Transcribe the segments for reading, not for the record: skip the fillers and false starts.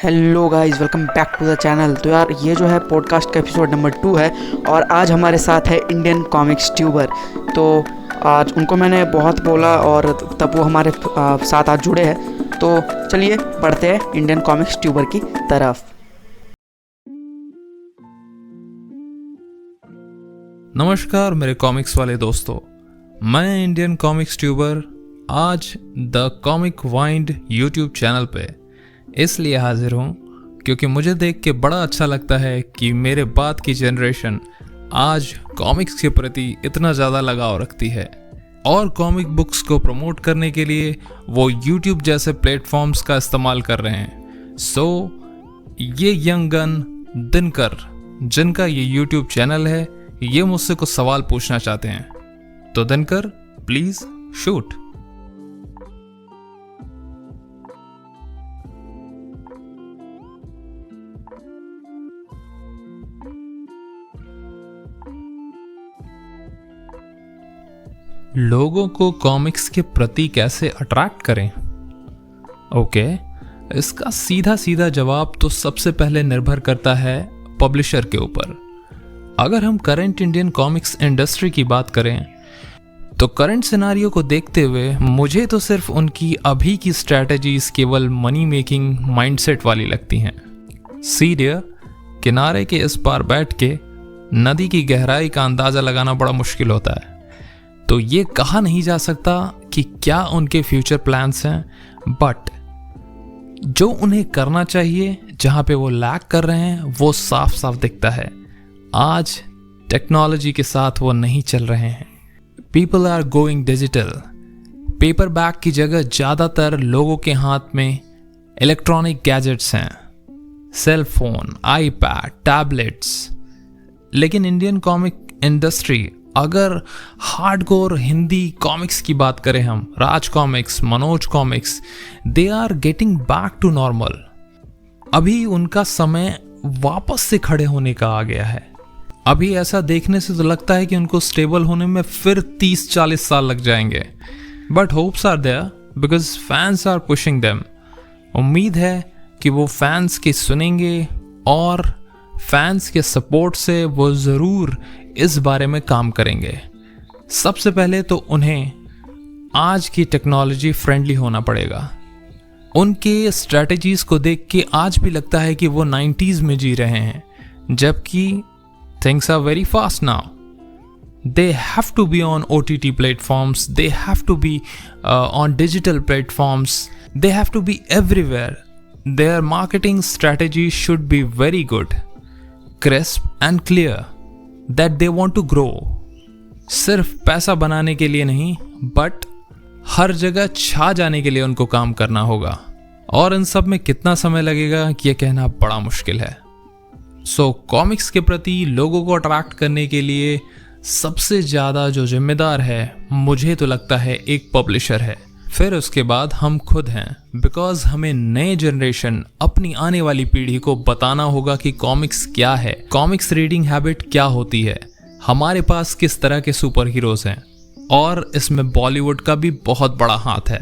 Hello guys, welcome back to the channel. तो यार ये जो है पॉडकास्ट का एपिसोड नंबर 2 है और आज हमारे साथ है इंडियन कॉमिक्स ट्यूबर। तो आज उनको मैंने बहुत बोला और तब वो हमारे साथ आज जुड़े हैं। तो चलिए बढ़ते हैं इंडियन कॉमिक्स ट्यूबर की तरफ। नमस्कार मेरे कॉमिक्स वाले दोस्तों, मैं इंडियन कॉमिक्स ट्यूबर आज the comic wind YouTube channel पे इसलिए हाजिर हूँ क्योंकि मुझे देख के बड़ा अच्छा लगता है कि मेरे बाद की जनरेशन आज कॉमिक्स के प्रति इतना ज़्यादा लगाव रखती है और कॉमिक बुक्स को प्रमोट करने के लिए वो यूट्यूब जैसे प्लेटफॉर्म्स का इस्तेमाल कर रहे हैं। सो ये यंग गन दिनकर, जिनका ये यूट्यूब चैनल है, ये मुझसे कुछ सवाल पूछना चाहते हैं। तो दिनकर प्लीज शूट। लोगों को कॉमिक्स के प्रति कैसे अट्रैक्ट करें? ओके, इसका सीधा सीधा जवाब तो सबसे पहले निर्भर करता है पब्लिशर के ऊपर। अगर हम करंट इंडियन कॉमिक्स इंडस्ट्री की बात करें तो करंट सिनारियो को देखते हुए मुझे तो सिर्फ उनकी अभी की स्ट्रैटेजीज केवल मनी मेकिंग माइंडसेट वाली लगती हैं। सीधे किनारे के इस पार बैठ के नदी की गहराई का अंदाजा लगाना बड़ा मुश्किल होता है, तो ये कहा नहीं जा सकता कि क्या उनके फ्यूचर प्लान्स हैं, बट जो उन्हें करना चाहिए, जहां पे वो लैक कर रहे हैं, वो साफ साफ दिखता है। आज टेक्नोलॉजी के साथ वो नहीं चल रहे हैं। People are going digital. Paper bag की जगह ज़्यादातर लोगों के हाथ में इलेक्ट्रॉनिक गैजेट्स हैं, सेल फोन, आईपैड, टैबलेट्स। लेकिन इंडियन कॉमिक इंडस्ट्री, अगर हार्डकोर हिंदी कॉमिक्स की बात करें हम, Raj comics, Manoj comics, they are getting back to normal. अभी उनका समय वापस से खड़े होने का आ गया है। अभी ऐसा देखने से तो लगता है कि उनको स्टेबल होने में फिर 30-40 साल लग जाएंगे, but hopes are there because fans are pushing them. उम्मीद है कि वो फैंस की सुनेंगे और फैंस के सपोर्ट से वो ज़रूर इस बारे में काम करेंगे। सबसे पहले तो उन्हें आज की टेक्नोलॉजी फ्रेंडली होना पड़ेगा। उनके स्ट्रैटेजीज को देख के आज भी लगता है कि वो 90s में जी रहे हैं, जबकि things are very fast now. They have to be on OTT platforms, they have to be on digital platforms, they have to be everywhere. Their marketing strategy should be very good, crisp and clear that they want to grow। सिर्फ पैसा बनाने के लिए नहीं, but हर जगह छा जाने के लिए उनको काम करना होगा, और इन सब में कितना समय लगेगा ये कहना बड़ा मुश्किल है। सो कॉमिक्स के प्रति लोगों को अट्रैक्ट करने के लिए सबसे ज़्यादा जो जिम्मेदार है, मुझे तो लगता है एक पब्लिशर है, फिर उसके बाद हम खुद हैं। बिकॉज हमें नए जनरेशन, अपनी आने वाली पीढ़ी को बताना होगा कि कॉमिक्स क्या है, कॉमिक्स रीडिंग हैबिट क्या होती है, हमारे पास किस तरह के सुपर हीरोज हैं। और इसमें बॉलीवुड का भी बहुत बड़ा हाथ है,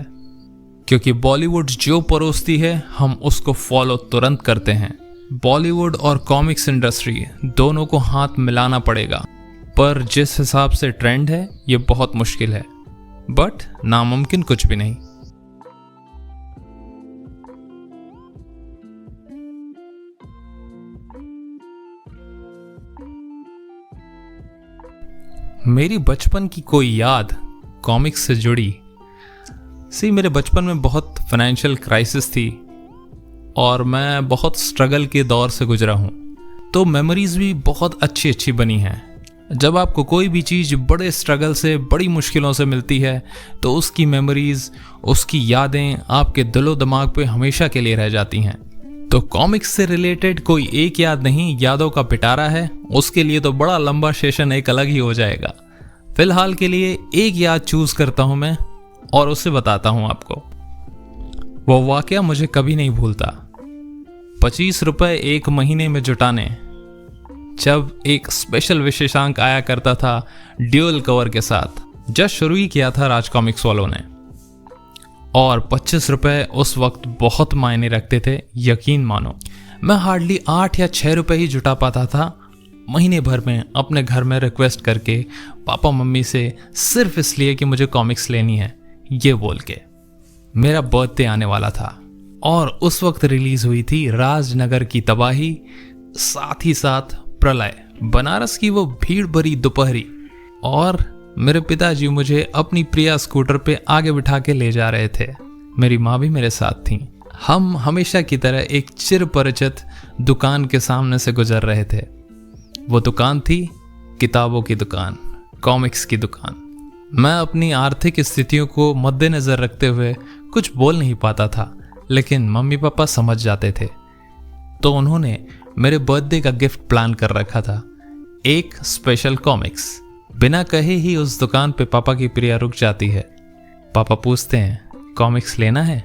क्योंकि बॉलीवुड जो परोसती है हम उसको फॉलो तुरंत करते हैं। बॉलीवुड और कॉमिक्स इंडस्ट्री दोनों को हाथ मिलाना पड़ेगा, पर जिस हिसाब से ट्रेंड है ये बहुत मुश्किल है, बट नामुमकिन कुछ भी नहीं। मेरी बचपन की कोई याद कॉमिक्स से जुड़ी। मेरे बचपन में बहुत फाइनेंशियल क्राइसिस थी और मैं बहुत स्ट्रगल के दौर से गुजरा हूँ, तो मेमोरीज भी बहुत अच्छी अच्छी बनी हैं। जब आपको कोई भी चीज़ बड़े स्ट्रगल से, बड़ी मुश्किलों से मिलती है, तो उसकी मेमोरीज, उसकी यादें आपके दिलो दिमाग पे हमेशा के लिए रह जाती हैं। तो कॉमिक्स से रिलेटेड कोई एक याद नहीं, यादों का पिटारा है। उसके लिए तो बड़ा लंबा सेशन एक अलग ही हो जाएगा। फिलहाल के लिए एक याद चूज करता हूं मैं और उसे बताता हूं आपको। वो वाकया मुझे कभी नहीं भूलता। 25 रुपए एक महीने में जुटाने, जब एक स्पेशल विशेषांक आया करता था ड्यूअल कवर के साथ। जस्ट शुरू ही किया था राज कॉमिक्स वालों ने। और 25 रुपये उस वक्त बहुत मायने रखते थे, यकीन मानो। मैं हार्डली 8 या 6 रुपये ही जुटा पाता था महीने भर में अपने घर में रिक्वेस्ट करके पापा मम्मी से, सिर्फ इसलिए कि मुझे कॉमिक्स लेनी है ये बोल के। मेरा बर्थडे आने वाला था और उस वक्त रिलीज हुई थी राजनगर की तबाही, साथ ही साथ प्रलय, बनारस की वो भीड़ भरी दोपहरी। और मेरे पिताजी मुझे अपनी प्रिया स्कूटर पे आगे बिठा के ले जा रहे थे। मेरी माँ भी मेरे साथ थी। हम हमेशा की तरह एक चिर परिचित दुकान के सामने से गुजर रहे थे। वो दुकान थी किताबों की दुकान, कॉमिक्स की दुकान। मैं अपनी आर्थिक स्थितियों को मद्देनजर रखते हुए कुछ बोल नहीं पाता था, लेकिन मम्मी पापा समझ जाते थे। तो उन्होंने मेरे बर्थडे का गिफ्ट प्लान कर रखा था, एक स्पेशल कॉमिक्स। बिना कहे ही उस दुकान पे पापा की प्रिया रुक जाती है। पापा पूछते हैं, कॉमिक्स लेना है?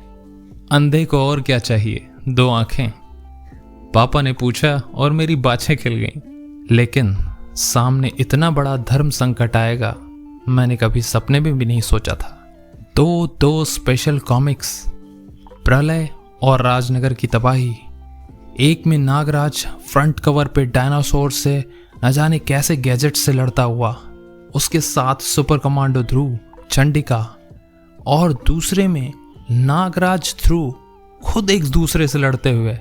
अंधे को और क्या चाहिए, 2 आंखें। पापा ने पूछा और मेरी बाछें खिल गईं। लेकिन सामने इतना बड़ा धर्म संकट आएगा मैंने कभी सपने में भी नहीं सोचा था। दो स्पेशल कॉमिक्स, प्रलय और राजनगर की तबाही। एक में नागराज फ्रंट कवर पे डायनासोर से न जाने कैसे गैजेट से लड़ता हुआ, उसके साथ सुपर कमांडो ध्रुव, चंडिका। और दूसरे में नागराज ध्रुव खुद एक दूसरे से लड़ते हुए,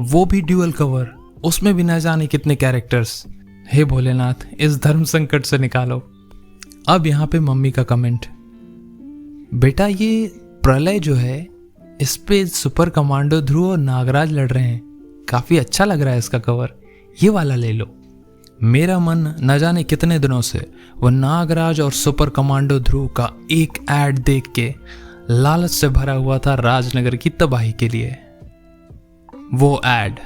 वो भी ड्यूअल कवर, उसमें भी न जाने कितने कैरेक्टर्स। हे भोलेनाथ, इस धर्म संकट से निकालो। अब यहाँ पे मम्मी का कमेंट, बेटा ये प्रलय जो है इस पे सुपर कमांडो ध्रुव और नागराज लड़ रहे हैं, काफी अच्छा लग रहा है इसका कवर, ये वाला ले लो। मेरा मन न जाने कितने दिनों से वो नागराज और सुपर कमांडो ध्रुव का एक ऐड देख के लालच से भरा हुआ था राजनगर की तबाही के लिए। वो ऐड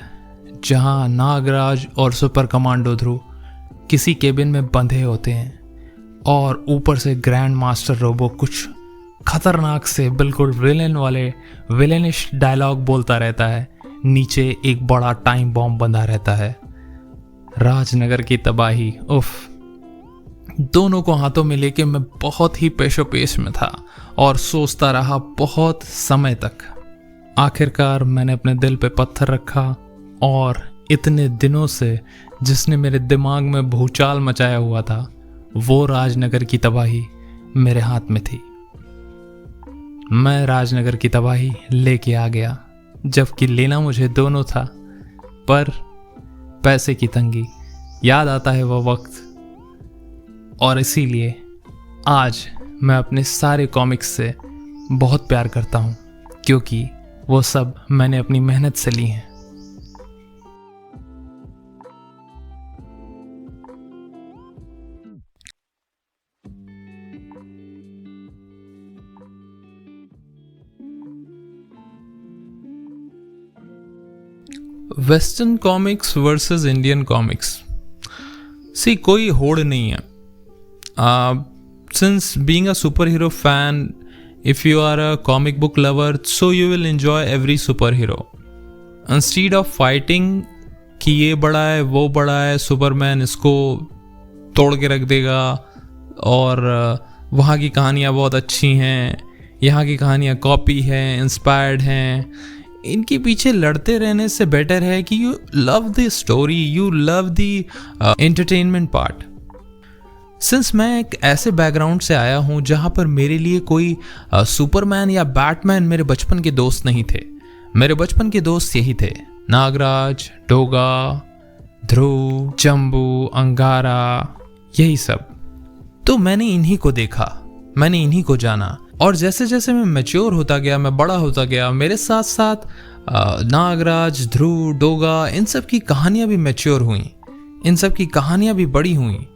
जहां नागराज और सुपर कमांडो ध्रुव किसी केबिन में बंधे होते हैं और ऊपर से ग्रैंड मास्टर रोबो कुछ खतरनाक से बिल्कुल विलेनिश डायलॉग बोलता रहता है, नीचे एक बड़ा टाइम बॉम्ब बंधा रहता है। राजनगर की तबाही, उफ। दोनों को हाथों में लेके मैं बहुत ही पेशोपेश में था और सोचता रहा बहुत समय तक। आखिरकार मैंने अपने दिल पे पत्थर रखा और इतने दिनों से जिसने मेरे दिमाग में भूचाल मचाया हुआ था, वो राजनगर की तबाही मेरे हाथ में थी। मैं राजनगर की तबाही लेके आ गया, जबकि लेना मुझे दोनों था, पर पैसे की तंगी, याद आता है वो वक्त। और इसीलिए आज मैं अपने सारे कॉमिक्स से बहुत प्यार करता हूँ, क्योंकि वो सब मैंने अपनी मेहनत से ली हैं। Western comics versus Indian comics. See, कोई होड़ नहीं है। Since being a super hero fan, if you are a comic book lover, so you will enjoy every super hero instead of fighting कि ये बड़ा है वो बड़ा है, सुपरमैन इसको तोड़ के रख देगा और वहाँ की कहानियाँ बहुत अच्छी हैं, यहाँ की कहानियाँ कॉपी हैं, इंस्पायर्ड हैं। इनके पीछे लड़ते रहने से बेटर है कि you love the story, you love the entertainment part. Since मैं एक ऐसे बैकग्राउंड से आया हूँ जहाँ पर मेरे लिए कोई सुपरमैन या बैटमैन मेरे बचपन के दोस्त नहीं थे। मेरे बचपन के दोस्त यही थे, नागराज, डोगा, ध्रुव, जम्बू, अंगारा, यही सब। तो मैंने इन्हीं को देखा, मैंने इन्हीं को जाना, और जैसे जैसे मैं मैच्योर होता गया, मैं बड़ा होता गया, मेरे साथ साथ नागराज, ध्रुव, डोगा, इन सब की कहानियाँ भी मैच्योर हुई, इन सब की कहानियाँ भी बड़ी हुई।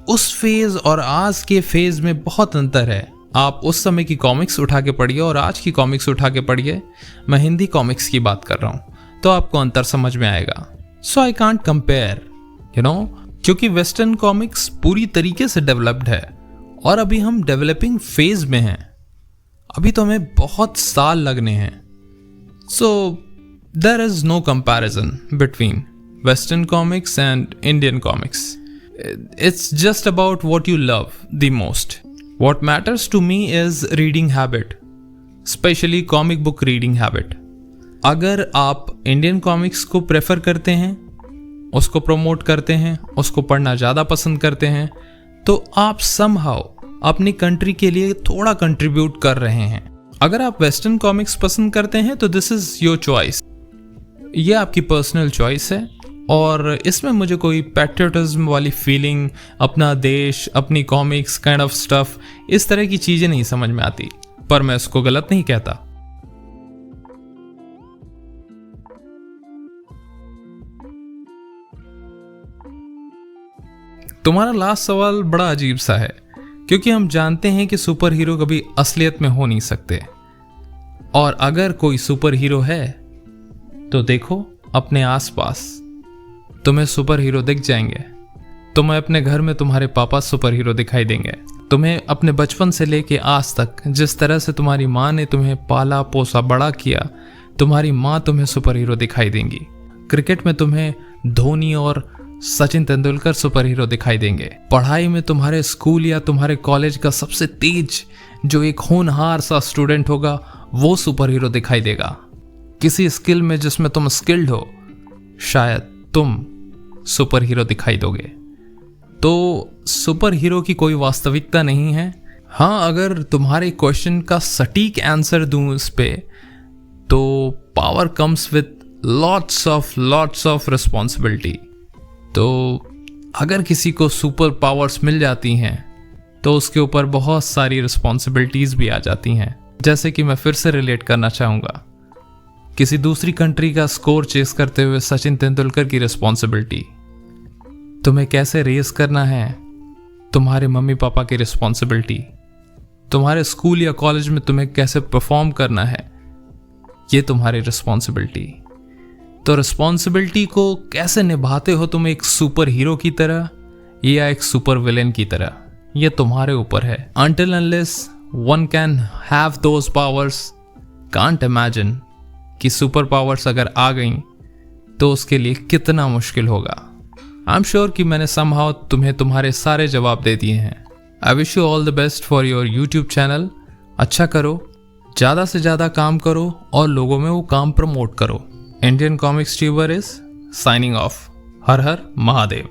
उस फेज और आज के फेज में बहुत अंतर है। आप उस समय की कॉमिक्स उठा के पढ़िए और आज की कॉमिक्स उठा के पढ़िए, मैं हिंदी कॉमिक्स की बात कर रहा हूँ, तो आपको अंतर समझ में आएगा। So I can't compare, you know, क्योंकि वेस्टर्न कॉमिक्स पूरी तरीके से डेवलप्ड है और अभी हम डेवलपिंग फेज में हैं। अभी तो हमें बहुत साल लगने हैं। So there is no comparison between western comics and Indian comics. It's just about what you love the most. What matters to me is reading habit. Specially comic book reading habit. अगर आप Indian comics को prefer करते हैं, उसको promote करते हैं, उसको पढ़ना ज़्यादा पसंद करते हैं, तो आप समहाउ अपनी कंट्री के लिए थोड़ा कंट्रीब्यूट कर रहे हैं। अगर आप वेस्टर्न कॉमिक्स पसंद करते हैं तो दिस इज़ योर चॉइस, ये आपकी पर्सनल चॉइस है। और इसमें मुझे कोई पैट्रियटिज्म वाली फीलिंग, अपना देश, अपनी कॉमिक्स काइंड ऑफ स्टफ, इस तरह की चीज़ें नहीं समझ में आती, पर मैं उसको गलत नहीं कहता। तुम्हारा लास्ट सवाल बड़ा अजीब सा है, क्योंकि हम जानते हैं कि सुपर हीरो कभी असलियत में हो नहीं सकते, और अगर कोई सुपर हीरो है तो देखो अपने आसपास, तुम्हें सुपर हीरो दिख जाएंगे। तुम्हें अपने घर में तुम्हारे पापा सुपर हीरो दिखाई देंगे। तुम्हें अपने बचपन से लेके आज तक जिस तरह से तुम्हारी माँ ने तुम्हें पाला पोसा बड़ा किया, तुम्हारी माँ तुम्हें सुपर हीरो दिखाई देंगी। क्रिकेट में तुम्हें धोनी और सचिन तेंदुलकर सुपर हीरो दिखाई देंगे। पढ़ाई में तुम्हारे स्कूल या तुम्हारे कॉलेज का सबसे तेज जो एक होनहार सा स्टूडेंट होगा, वो सुपर हीरो दिखाई देगा। किसी स्किल में जिसमें तुम स्किल्ड हो, शायद तुम सुपर हीरो दिखाई दोगे। तो सुपर हीरो की कोई वास्तविकता नहीं है। हाँ, अगर तुम्हारे क्वेश्चन का सटीक आंसर दूं इस पे, तो power comes with lots of responsibility. तो अगर किसी को सुपर पावर्स मिल जाती हैं तो उसके ऊपर बहुत सारी रिस्पॉन्सिबिलिटीज भी आ जाती हैं। जैसे कि मैं फिर से रिलेट करना चाहूँगा, किसी दूसरी कंट्री का स्कोर चेस करते हुए सचिन तेंदुलकर की रिस्पॉन्सिबिलिटी, तुम्हें कैसे रेस करना है तुम्हारे मम्मी पापा की रिस्पॉन्सिबिलिटी, तुम्हारे स्कूल या कॉलेज में तुम्हें कैसे परफॉर्म करना है, ये तुम्हारी रिस्पॉन्सिबिलिटी। तो रिस्पॉन्सिबिलिटी को कैसे निभाते हो तुम एक सुपर हीरो की तरह या एक सुपर विलेन की तरह, ये तुम्हारे ऊपर है। Until unless one can have those powers, can't imagine कि सुपर पावर्स अगर आ गई तो उसके लिए कितना मुश्किल होगा। आई एम श्योर कि मैंने समहाउ तुम्हें तुम्हारे सारे जवाब दे दिए हैं। I wish you all the best for your YouTube channel. अच्छा करो, ज़्यादा से ज़्यादा काम करो और लोगों में वो काम प्रमोट करो। Indian comics tuber is signing off. Her her Mahadev.